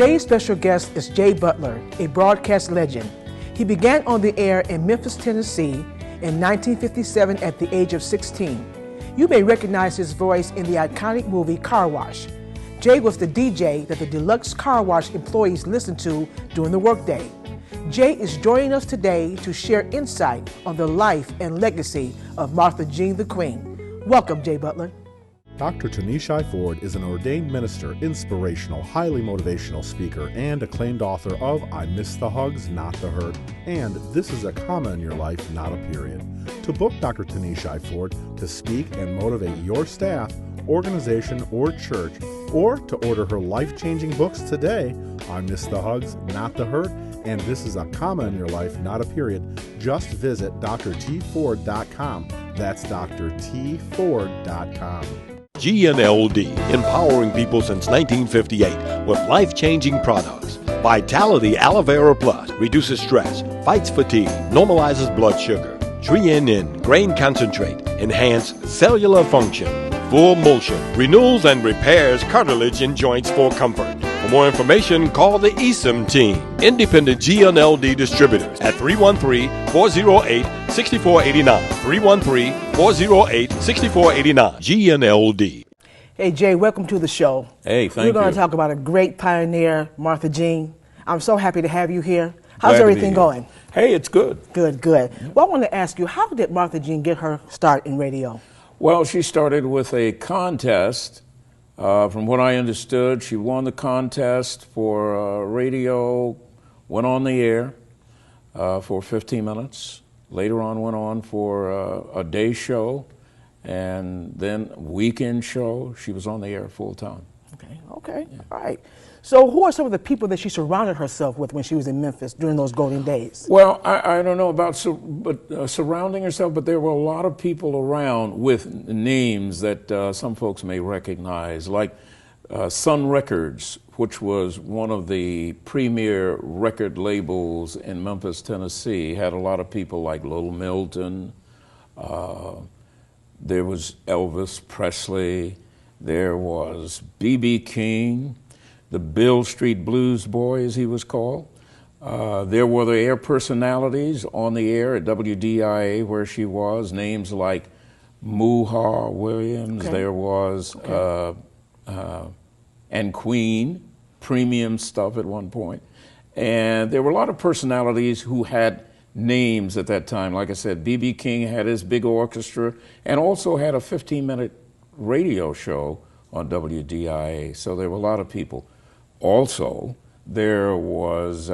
Today's special guest is Jay Butler, a broadcast legend. He began on the air in Memphis, Tennessee in 1957 at the age of 16. You may recognize his voice in the iconic movie Car Wash. Jay was the DJ that the deluxe car wash employees listened to during the workday. Jay is joining us today to share insight on the life and legacy of Martha Jean the Queen. Welcome, Jay Butler. Dr. TUNISHAI Ford is an ordained minister, inspirational, highly motivational speaker, and acclaimed author of I Miss the Hugs, Not the Hurt, and This is a Comma in Your Life, Not a Period. To book Dr. TUNISHAI Ford to speak and motivate your staff, organization, or church, or to order her life-changing books today, I Miss the Hugs, Not the Hurt, and This is a Comma in Your Life, Not a Period, just visit drtford.com. That's drtford.com. GNLD, empowering people since 1958 with life-changing products. Vitality Aloe Vera Plus reduces stress, fights fatigue, normalizes blood sugar. Treanin Grain Concentrate, enhanced cellular function. Full Motion, renews and repairs cartilage in joints for comfort. For more information, call the ESIM team. Independent GNLD distributors at 313-408-6489. 313-408-6489. GNLD. Hey, Jay, welcome to the show. Hey, thank you. We're going to talk about a great pioneer, Martha Jean. I'm so happy to have you here. How's Glad to be everything here. going? Hey, it's good. Good. Well, I want to ask you, how did Martha Jean get her start in radio? Well, she started with a contest. From what I understood, she won the contest for radio, went on the air for 15 minutes. Later on went on for a day show, and then weekend show. She was on the air full time. Okay, yeah. All right. So who are some of the people that she surrounded herself with when she was in Memphis during those golden days? Well, I don't know about surrounding herself, but there were a lot of people around with names that some folks may recognize, like Sun Records, which was one of the premier record labels in Memphis, Tennessee, had a lot of people like Little Milton. There was Elvis Presley. There was B.B. King. The Bill Street Blues Boy, as he was called. There were the air personalities on the air at WDIA where she was, names like Muha Williams, okay. There was, okay. And Queen, premium stuff at one point. And there were a lot of personalities who had names at that time. Like I said, B.B. King had his big orchestra and also had a 15-minute radio show on WDIA, so there were a lot of people. Also, there was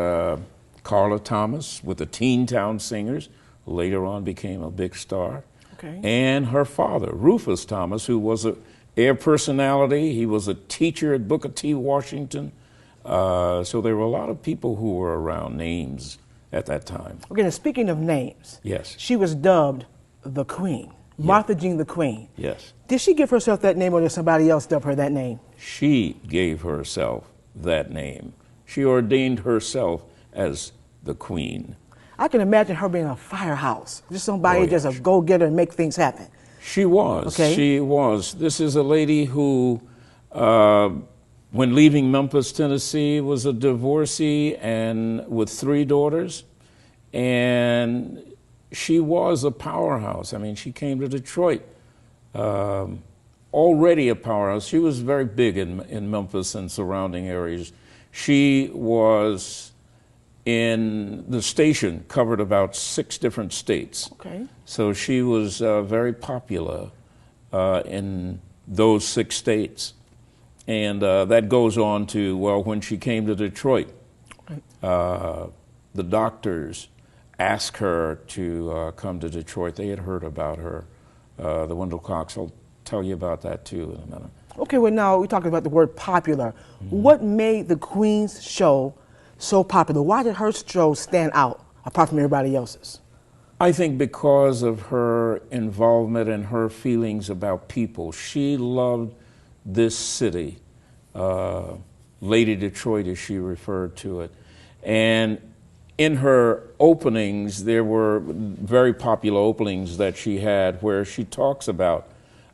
Carla Thomas with the Teen Town Singers, who later on became a big star. Okay. And her father, Rufus Thomas, who was an air personality. He was a teacher at Booker T. Washington. So there were a lot of people who were around, names at that time. Okay, now speaking of names, yes, she was dubbed the Queen, Martha Jean the Queen. Yes. Did she give herself that name or did somebody else dub her that name? She gave herself that name. She ordained herself as the Queen. I can imagine her being a firehouse, just somebody just a go-getter and make things happen. She was. Okay. She was. This is a lady who, when leaving Memphis, Tennessee, was a divorcee and with 3 daughters, and she was a powerhouse. I mean, she came to Detroit. Already a powerhouse. She was very big in Memphis and surrounding areas. She was in the station, covered about 6 different states. Okay. So she was very popular in those 6 states. And that goes on to, well, when she came to Detroit, the doctors asked her to come to Detroit. They had heard about her. The Wendell Cox will tell you about that too in a minute. Okay, well now we're talking about the word popular. Mm-hmm. What made the Queen's show so popular? Why did her show stand out apart from everybody else's? I think because of her involvement and her feelings about people. She loved this city, Lady Detroit as she referred to it. And in her openings, there were very popular openings that she had where she talks about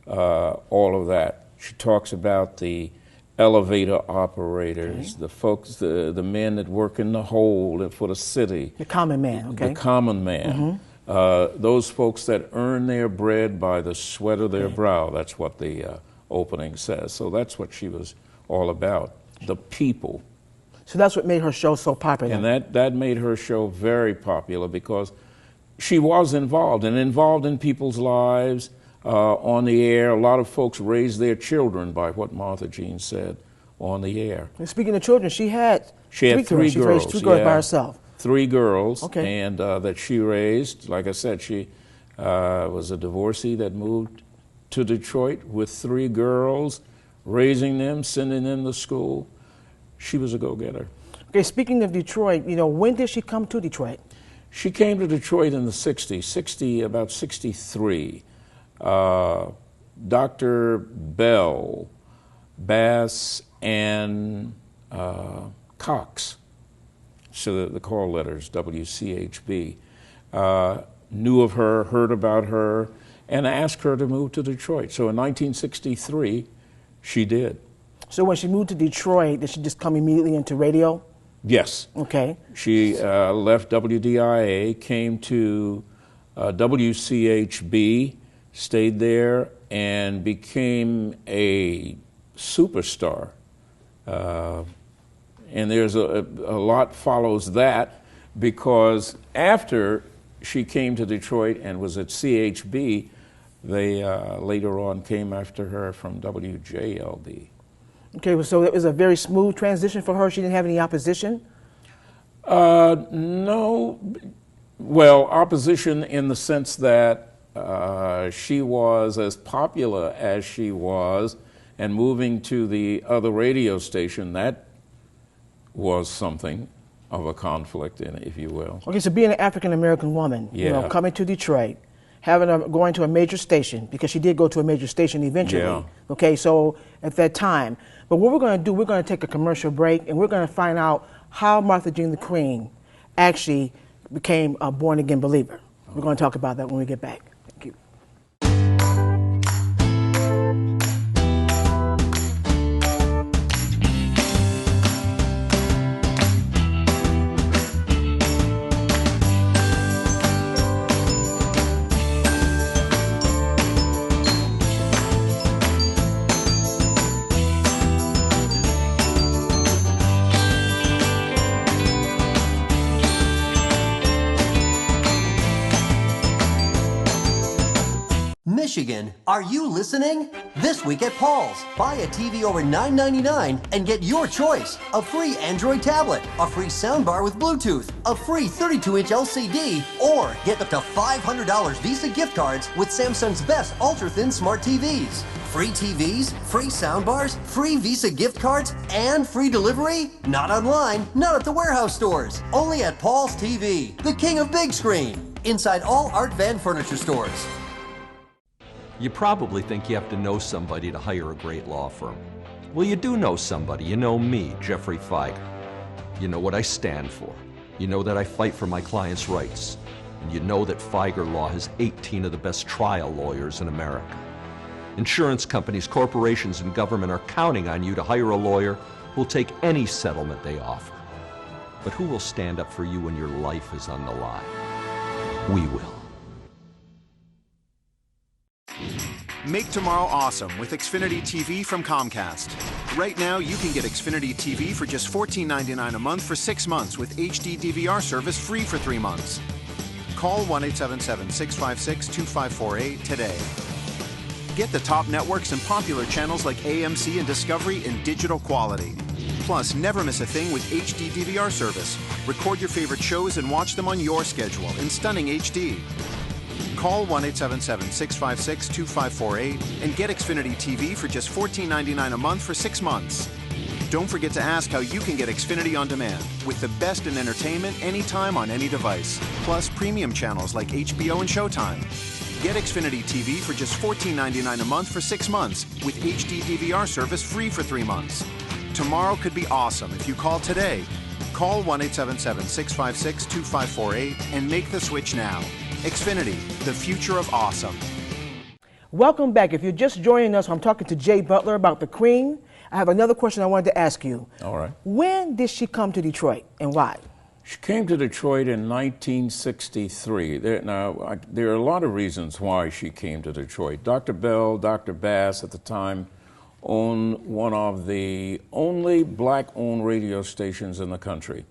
all of that. She talks about the elevator operators, the folks, the men that work in the hold for the city. The common man, okay. The common man. Those folks that earn their bread by the sweat of their brow. That's what the opening says. So that's what she was all about, the people. So that's what made her show so popular. And that made her show very popular because she was involved in people's lives on the air. A lot of folks raised their children by what Martha Jean said on the air. And speaking of children, she had three girls. She raised 2 girls by herself. 3 girls, and that she raised. Like I said, she was a divorcee that moved to Detroit with 3 girls, raising them, sending them to school. She was a go-getter. Okay, speaking of Detroit, you know, when did she come to Detroit? She came to Detroit in the 60s, about 63. Dr. Bell, Bass, and Cox, so the call letters, WCHB, knew of her, heard about her, and asked her to move to Detroit. So in 1963, she did. So when she moved to Detroit, did she just come immediately into radio? Yes. Okay. She left WDIA, came to WCHB, stayed there, and became a superstar. And there's a lot follows that, because after she came to Detroit and was at CHB, they later on came after her from WJLB. Okay, so it was a very smooth transition for her. She didn't have any opposition? No. Well, opposition in the sense that she was as popular as she was, and moving to the other radio station, that was something of a conflict in it, if you will. Okay, so being an African-American woman, you know, coming to Detroit, going to a major station, because she did go to a major station eventually. Yeah. Okay, so at that time. But what we're going to do, we're going to take a commercial break, and we're going to find out how Martha Jean the Queen actually became a born-again believer. We're going to talk about that when we get back. Thank you. Michigan, are you listening? This week at Paul's, buy a TV over $9.99 and get your choice. A free Android tablet, a free soundbar with Bluetooth, a free 32-inch LCD, or get up to $500 Visa gift cards with Samsung's best ultra-thin smart TVs. Free TVs, free soundbars, free Visa gift cards, and free delivery? Not online, not at the warehouse stores. Only at Paul's TV, the king of big screen. Inside all Art Van furniture stores. You probably think you have to know somebody to hire a great law firm. Well, you do know somebody. You know me, Jeffrey Feiger. You know what I stand for. You know that I fight for my clients' rights. And you know that Feiger Law has 18 of the best trial lawyers in America. Insurance companies, corporations, and government are counting on you to hire a lawyer who'll take any settlement they offer. But who will stand up for you when your life is on the line? We will. Make tomorrow awesome with Xfinity TV from Comcast. Right now, you can get Xfinity TV for just $14.99 a month for 6 months with HD DVR service free for 3 months. Call 1-877-656-2548 today. Get the top networks and popular channels like AMC and Discovery in digital quality. Plus, never miss a thing with HD DVR service. Record your favorite shows and watch them on your schedule in stunning HD. Call 1-877-656-2548 and get Xfinity TV for just $14.99 a month for 6 months. Don't forget to ask how you can get Xfinity on demand with the best in entertainment anytime on any device. Plus premium channels like HBO and Showtime. Get Xfinity TV for just $14.99 a month for 6 months with HD DVR service free for 3 months. Tomorrow could be awesome if you call today. Call 1-877-656-2548 and make the switch now. Xfinity, the future of awesome. Welcome back. If you're just joining us, I'm talking to Jay Butler about the Queen. I have another question I wanted to ask you. All right. When did she come to Detroit and why? She came to Detroit in 1963. There are a lot of reasons why she came to Detroit. Dr. Bell, Dr. Bass at the time owned one of the only black-owned radio stations in the country.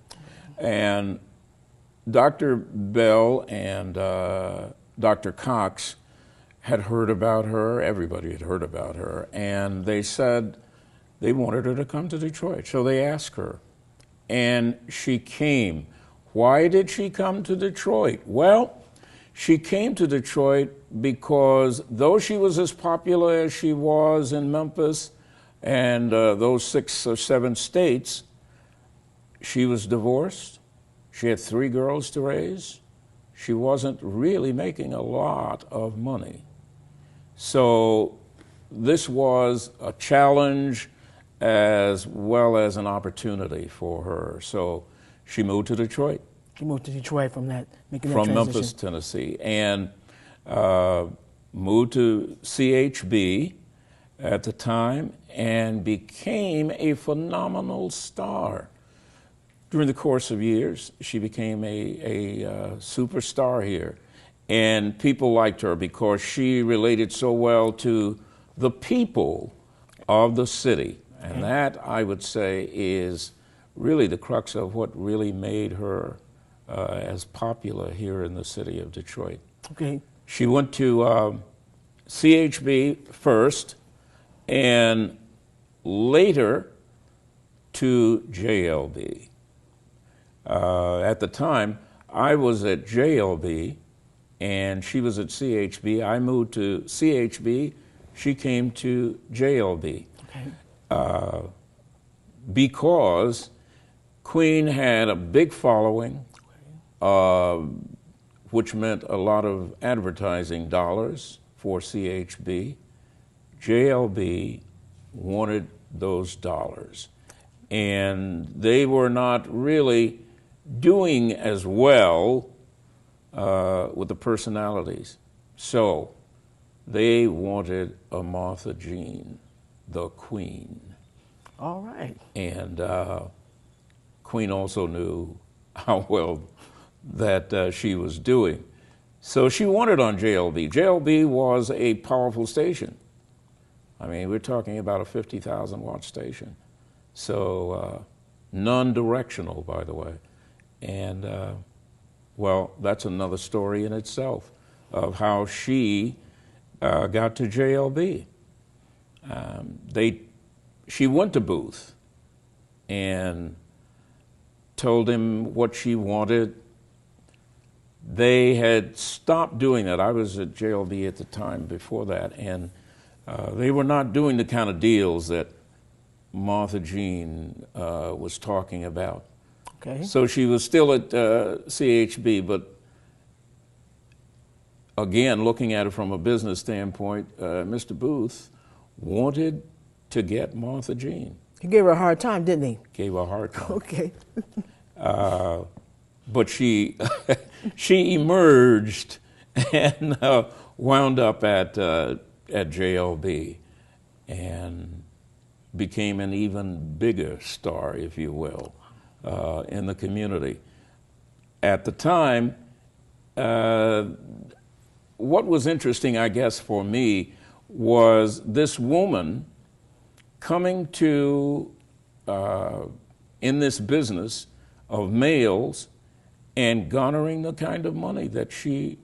And Dr. Bell and Dr. Cox had heard about her, everybody had heard about her, and they said they wanted her to come to Detroit. So they asked her. And she came. Why did she come to Detroit? Well, she came to Detroit because though she was as popular as she was in Memphis and those 6 or 7 states, she was divorced. She had 3 girls to raise. She wasn't really making a lot of money. So this was a challenge as well as an opportunity for her. So she moved to Detroit. She moved to Detroit from that, making that from transition. Memphis, Tennessee, and moved to CHB at the time and became a phenomenal star. During the course of years, she became a superstar here. And people liked her because she related so well to the people of the city. And that, I would say, is really the crux of what really made her as popular here in the city of Detroit. Okay. She went to CHB first and later to JLB. At the time, I was at JLB and she was at CHB. I moved to CHB. She came to JLB. Okay. Because Queen had a big following, which meant a lot of advertising dollars for CHB. JLB wanted those dollars. And they were not really doing as well with the personalities. So they wanted a Martha Jean, the Queen. All right. And Queen also knew how well that she was doing. So she wanted on JLB. JLB was a powerful station. I mean, we're talking about a 50,000 watt station. So non-directional, by the way. And well, that's another story in itself of how she got to JLB. She went to Booth and told him what she wanted. They had stopped doing that. I was at JLB at the time before that, and they were not doing the kind of deals that Martha Jean was talking about. Okay. So she was still at CHB, but again, looking at it from a business standpoint, Mr. Booth wanted to get Martha Jean. He gave her a hard time, didn't he? Gave her a hard time. Okay. But she she emerged and wound up at JLB and became an even bigger star, if you will, in the community. At the time, what was interesting, I guess, for me was this woman coming to, in this business of males and garnering the kind of money that she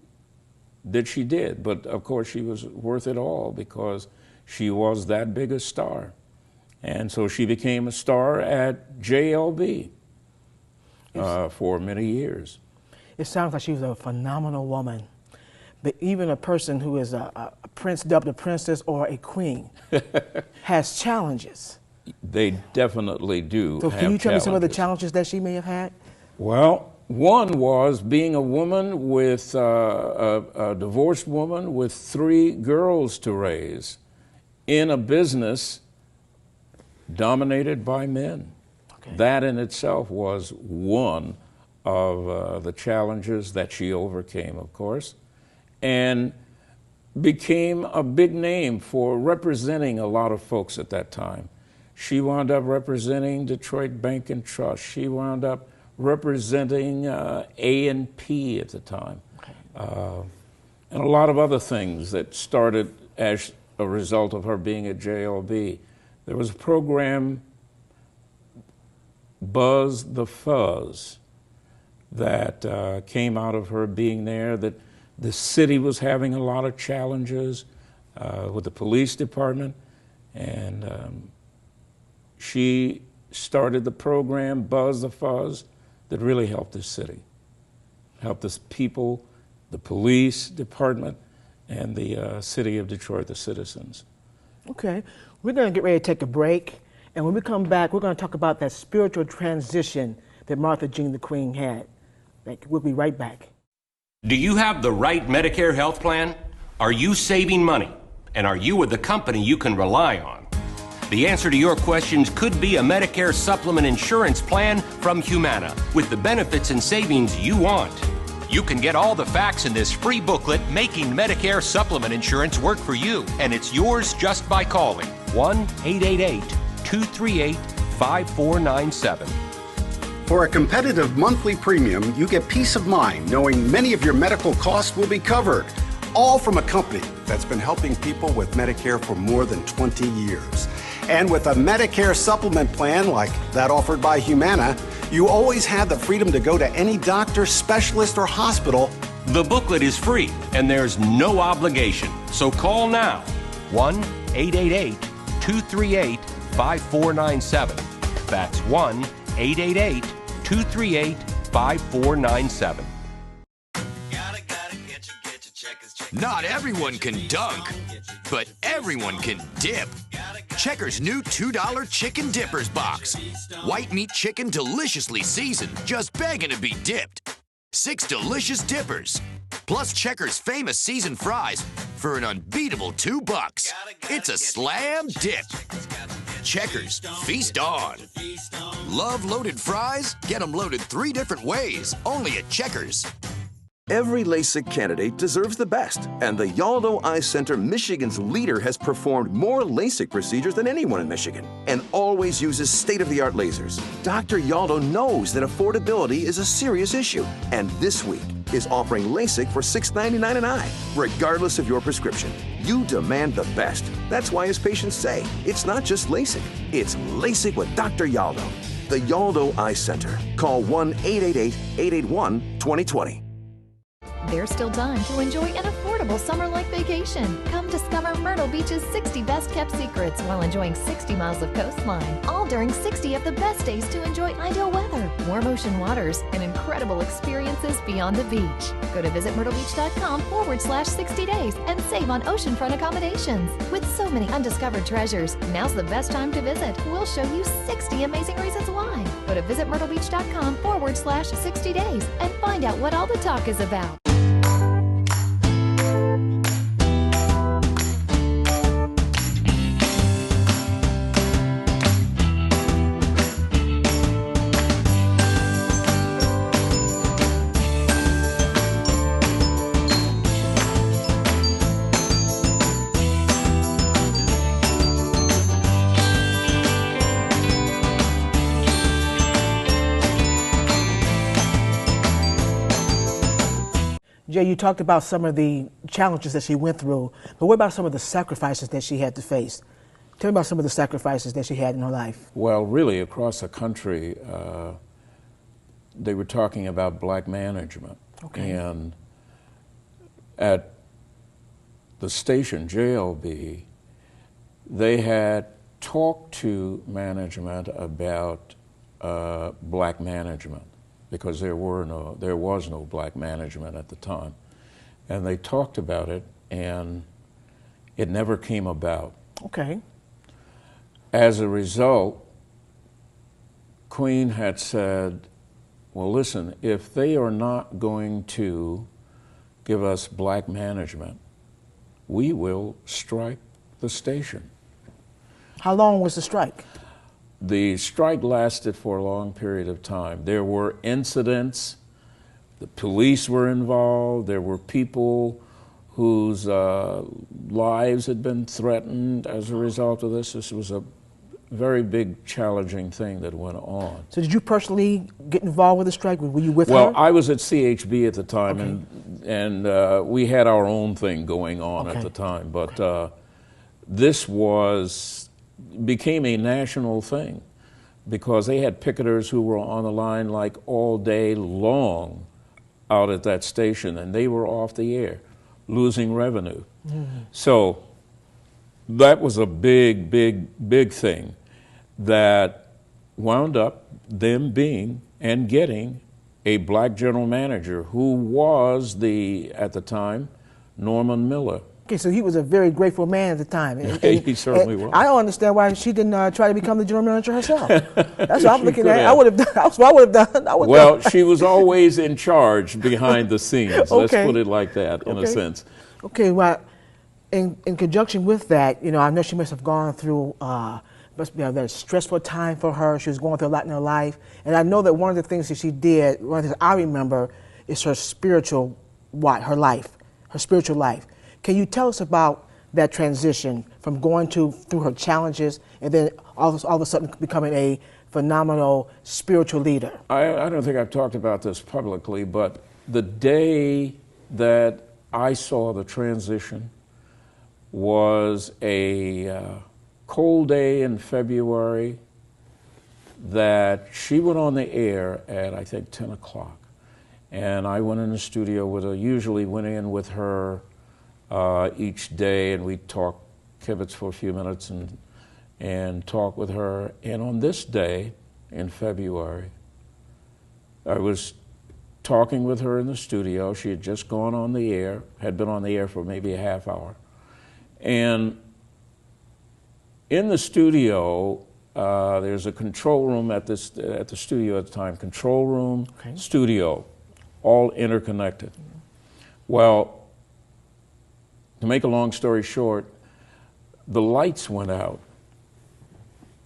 did. But of course she was worth it all because she was that big a star. And so she became a star at JLB for many years. It sounds like she was a phenomenal woman. But even a person who is a prince, dubbed a princess or a queen, has challenges. They definitely do. So can you tell me some of the challenges that she may have had? Well, one was being a woman with a divorced woman with 3 girls to raise in a business dominated by men. Okay. That in itself was one of the challenges that she overcame, of course, and became a big name for representing a lot of folks at that time. She wound up representing Detroit Bank and Trust. She wound up representing A&P at the time. And a lot of other things that started as a result of her being at JLB. There was a program, Buzz the Fuzz, that came out of her being there, that the city was having a lot of challenges with the police department, and she started the program, Buzz the Fuzz, that really helped this city, helped us people, the police department, and the city of Detroit, the citizens. Okay, we're going to get ready to take a break, and when we come back, we're going to talk about that spiritual transition that Martha Jean the Queen had. We'll be right back. Do you have the right Medicare health plan? Are you saving money? And are you with a company you can rely on? The answer to your questions could be a Medicare supplement insurance plan from Humana with the benefits and savings you want. You can get all the facts in this free booklet, Making Medicare Supplement Insurance Work for You, and it's yours just by calling 1-888-238-5497. For a competitive monthly premium, you get peace of mind knowing many of your medical costs will be covered, all from a company that's been helping people with Medicare for more than 20 years. And with a Medicare supplement plan like that offered by Humana, you always have the freedom to go to any doctor, specialist, or hospital. The booklet is free and there's no obligation. So call now, 1-888-238-5497. That's 1-888-238-5497. Not everyone can dunk, but everyone can dip. Checkers' new $2 Chicken Dippers box. White meat chicken deliciously seasoned, just begging to be dipped. 6 delicious dippers, plus Checkers' famous seasoned fries for an unbeatable $2. It's a slam dip. Checkers, feast on. Love loaded fries? Get them loaded 3 different ways, only at Checkers. Every LASIK candidate deserves the best, and the Yaldo Eye Center, Michigan's leader, has performed more LASIK procedures than anyone in Michigan and always uses state-of-the-art lasers. Dr. Yaldo knows that affordability is a serious issue, and this week is offering LASIK for $6.99 an eye, regardless of your prescription. You demand the best. That's why his patients say it's not just LASIK, it's LASIK with Dr. Yaldo. The Yaldo Eye Center. Call 1-888-881-2020. There's still time to enjoy an affordable summer-like vacation. Come discover Myrtle Beach's 60 best-kept secrets while enjoying 60 miles of coastline, all during 60 of the best days to enjoy ideal weather, warm ocean waters, and incredible experiences beyond the beach. Go to visitmyrtlebeach.com/60 days and save on oceanfront accommodations. With so many undiscovered treasures, now's the best time to visit. We'll show you 60 amazing reasons why. Go to visitmyrtlebeach.com/60 days and find out what all the talk is about. Jay, you talked about some of the challenges that she went through, but what about some of the sacrifices that she had to face? Tell me about some of the sacrifices that she had in her life. Well, really, across the country, they were talking about black management. Okay. And at the station, JLB, they had talked to management about black management, because there was no black management at the time. And they talked about it, and it never came about. Okay. As a result, Queen had said, well, listen, if they are not going to give us black management, we will strike the station. How long was the strike? The strike lasted for a long period of time. There were incidents, the police were involved, there were people whose lives had been threatened as a result of this. This was a very big challenging thing that went on. So did you personally get involved with the strike? Were you with her? Well, I was at CHB at the time, and we had our own thing going on at the time. But this became a national thing because they had picketers who were on the line like all day long out at that station, and they were off the air, losing revenue. So that was a big, big, big thing that wound up them being and getting a black general manager who was at the time, Norman Miller. Okay, so he was a very grateful man at the time. He certainly was. I don't understand why she didn't try to become the general manager herself. That's what I'm looking at. I would have done. That's what I would have done. Well, she was always in charge behind the scenes. Let's put it like that, in a sense. Okay, well, in conjunction with that, I know she must have gone through, must be a very stressful time for her. She was going through a lot in her life. And I know that one of the things that she did, one of the things I remember, is her spiritual life. Can you tell us about that transition from going through her challenges and then all of a sudden becoming a phenomenal spiritual leader? I don't think I've talked about this publicly, but the day that I saw the transition was a cold day in February that she went on the air at, I think, 10 o'clock. And I went in the studio with her, usually went in with her each day, and we'd talk kibitz for a few minutes and talk with her. And on this day in February, I was talking with her in the studio. She had just gone on the air, had been on the air for maybe a half hour. And in the studio, there's a control room at the studio at the time, control room, studio, all interconnected. Well, to make a long story short, the lights went out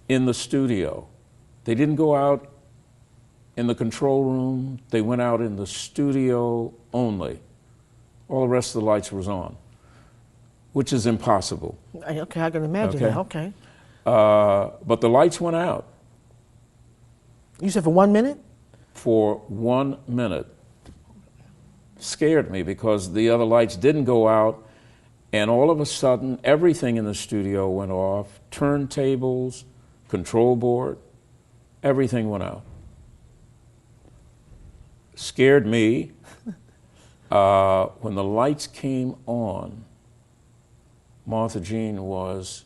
in the studio. They didn't go out in the control room. They went out in the studio only. All the rest of the lights was on, which is impossible. Okay, I can imagine that. Okay. But the lights went out. You said for 1 minute? For 1 minute. Scared me because the other lights didn't go out. And all of a sudden, everything in the studio went off, turntables, control board, everything went out. Scared me. When the lights came on, Martha Jean was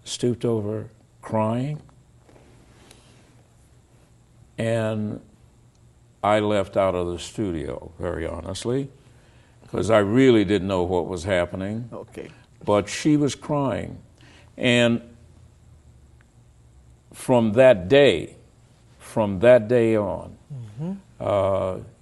stooped over, crying, and I left out of the studio, very honestly, because I really didn't know what was happening. Okay. But she was crying. And from that day on,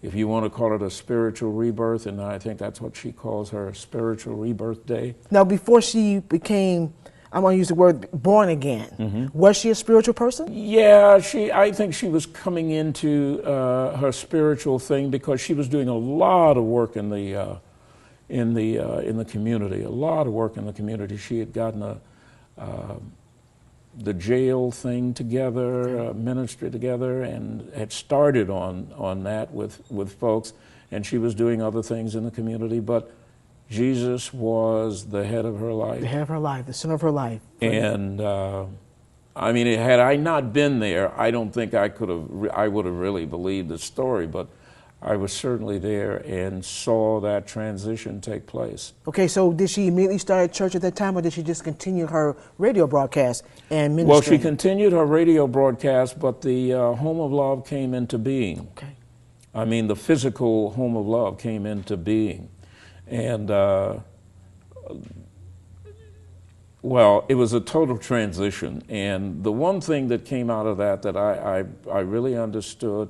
if you want to call it a spiritual rebirth, and I think that's what she calls her spiritual rebirth day. Now, before she became, I'm going to use the word born again, was she a spiritual person? Yeah, I think she was coming into her spiritual thing because she was doing a lot of work in the community. A lot of work in the community. She had gotten the jail thing together, ministry together, and had started on that with folks. And she was doing other things in the community, but Jesus was the head of her life. The head of her life, the center of her life. And I mean, had I not been there, I don't think I would have really believed the story, but I was certainly there and saw that transition take place. Okay, so did she immediately start at church at that time, or did she just continue her radio broadcast and ministry? Well, she continued her radio broadcast, but the Home of Love came into being. Okay. I mean, the physical Home of Love came into being. And, well, it was a total transition. And the one thing that came out of that I really understood,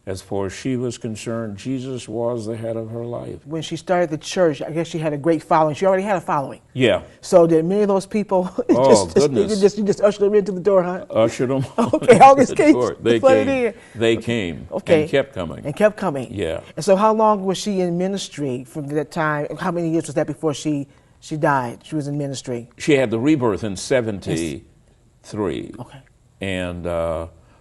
as far as she was concerned, Jesus was the head of her life. When she started the church, I guess she had a great following. She already had a following. Yeah. So did many of those people, goodness. you just ushered them into the door, huh? Ushered them okay, all these the door. They came. Okay. And kept coming. And kept coming. Yeah. And so how long was she in ministry from that time? How many years was that before she died? She was in ministry. She had the rebirth in 70. Okay. And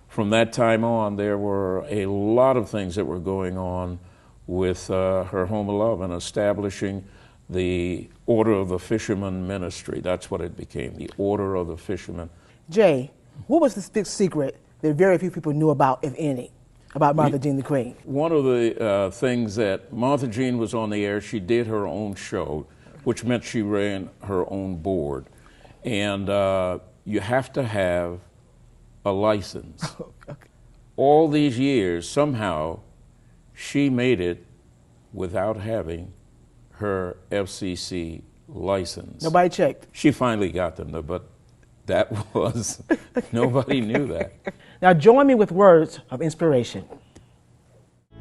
from that time on, there were a lot of things that were going on with her home of love and establishing the Order of the Fisherman Ministry. That's what it became, the Order of the Fisherman. Jay, what was this big secret that very few people knew about, if any, about Martha Jean the Queen? One of the things that Martha Jean was on the air, she did her own show, which meant she ran her own board. And you have to have a license. Okay. All these years, somehow, she made it without having her FCC license. Nobody checked. She finally got them, but that was, nobody knew that. Now join me with words of inspiration.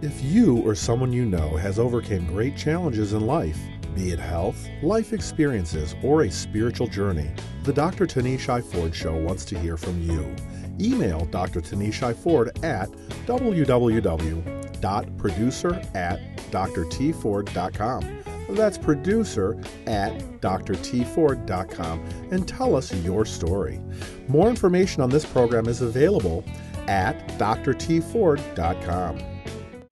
If you or someone you know has overcome great challenges in life, be it health, life experiences, or a spiritual journey, the Dr. TUNISHAI Ford Show wants to hear from you. Email Dr. TUNISHAI Ford at www.producer@drtford.com. That's producer@drtford.com, and tell us your story. More information on this program is available at drtford.com.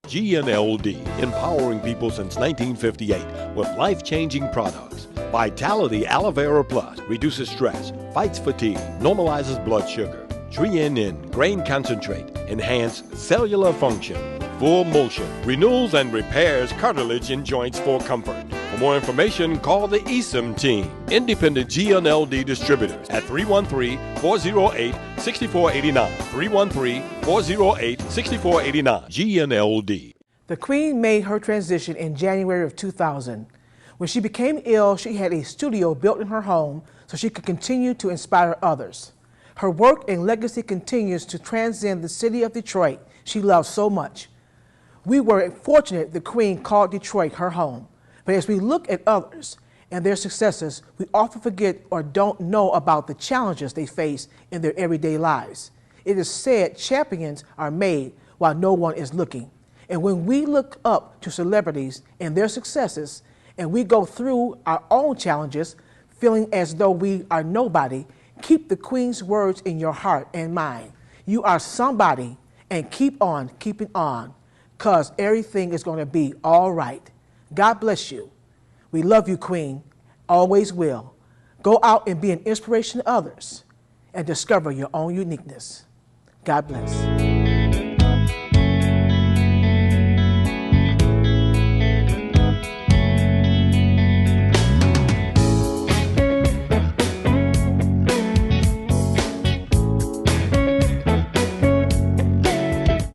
GNLD, empowering people since 1958 with life-changing products. Vitality Aloe Vera Plus reduces stress, fights fatigue, normalizes blood sugar. Trianin Grain Concentrate, enhanced cellular function. Full Motion renews and repairs cartilage in joints for comfort. For more information, call the ESIM team, independent GNLD distributors at 313-408-6489. 313-408-6489. GNLD. The Queen made her transition in January of 2000. When she became ill, she had a studio built in her home so she could continue to inspire others. Her work and legacy continues to transcend the city of Detroit she loves so much. We were fortunate the Queen called Detroit her home. But as we look at others and their successes, we often forget or don't know about the challenges they face in their everyday lives. It is said champions are made while no one is looking. And when we look up to celebrities and their successes, and we go through our own challenges, feeling as though we are nobody, keep the Queen's words in your heart and mind. You are somebody, and keep on keeping on, because everything is going to be all right. God bless you. We love you, Queen. Always will. Go out and be an inspiration to others and discover your own uniqueness. God bless.